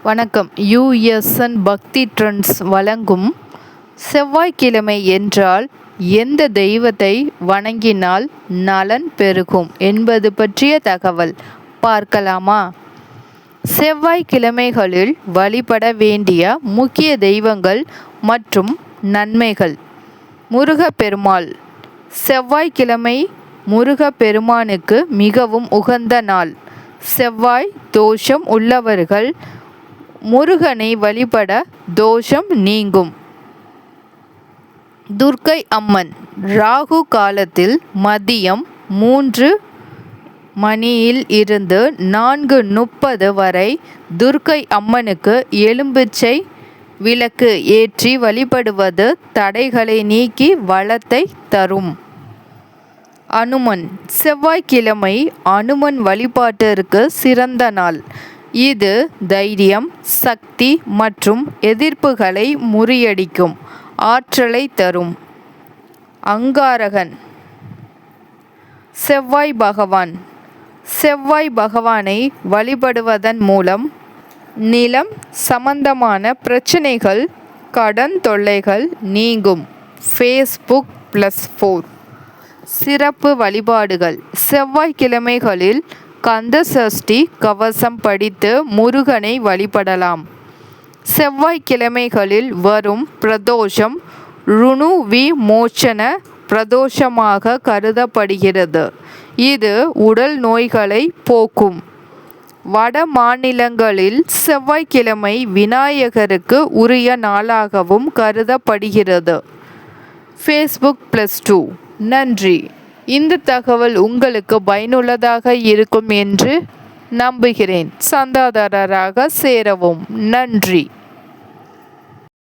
வணக்கம். யுஎஸ்என் பக்தி ட்ரெண்ட்ஸ் வழங்கும் செவ்வாய்க்கிழமை என்றால் எந்த தெய்வத்தை வணங்கினால் நலன் பெருகும் என்பது பற்றிய தகவல் பார்க்கலாமா? செவ்வாய்க்கிழமைகளில் வழிபட வேண்டிய முக்கிய தெய்வங்கள் மற்றும் நன்மைகள். முருகப்பெருமாள். செவ்வாய்க்கிழமை முருகப்பெருமானுக்கு மிகவும் உகந்த நாள். செவ்வாய் தோஷம் உள்ளவர்கள் முருகனை வழிபட தோஷம் நீங்கும். துர்க்கை அம்மன். ராகு காலத்தில் மதியம் 3 மணியில் இருந்து 4:30 வரை துர்க்கை அம்மனுக்கு எலும்பிச்சை விளக்கு ஏற்றி வழிபடுவது தடைகளை நீக்கி வளத்தை தரும். அனுமன். செவ்வாய்க்கிழமை அனுமன் வழிபாட்டிற்கு சிறந்த நாள். இது தைரியம், சக்தி மற்றும் எதிர்ப்புகளை முறியடிக்கும் ஆற்றலை தரும். அங்காரகன். செவ்வாய் பகவான். செவ்வாய் பகவானை வழிபடுவதன் மூலம் நிலம் சம்பந்தமான பிரச்சனைகள், கடன் தொல்லைகள் நீங்கும். ஃபேஸ்புக் +4. சிறப்பு வழிபாடுகள். செவ்வாய்க்கிழமைகளில் கந்த சஷ்டி கவசம் படித்து முருகனை வழிபடலாம். செவ்வாய்க்கிழமைகளில் வரும் பிரதோஷம் ருணு விமோசன பிரதோஷமாக கருதப்படுகிறது. இது உடல் நோய்களை போக்கும். வட மாநிலங்களில் செவ்வாய்க்கிழமை விநாயகருக்கு உரிய நாளாகவும் கருதப்படுகிறது. ஃபேஸ்புக் +2. நன்றி. இந்த தகவல் உங்களுக்கு பயனுள்ளதாக இருக்கும் என்று நம்புகிறேன். சந்தாதாரராக சேரவும். நன்றி.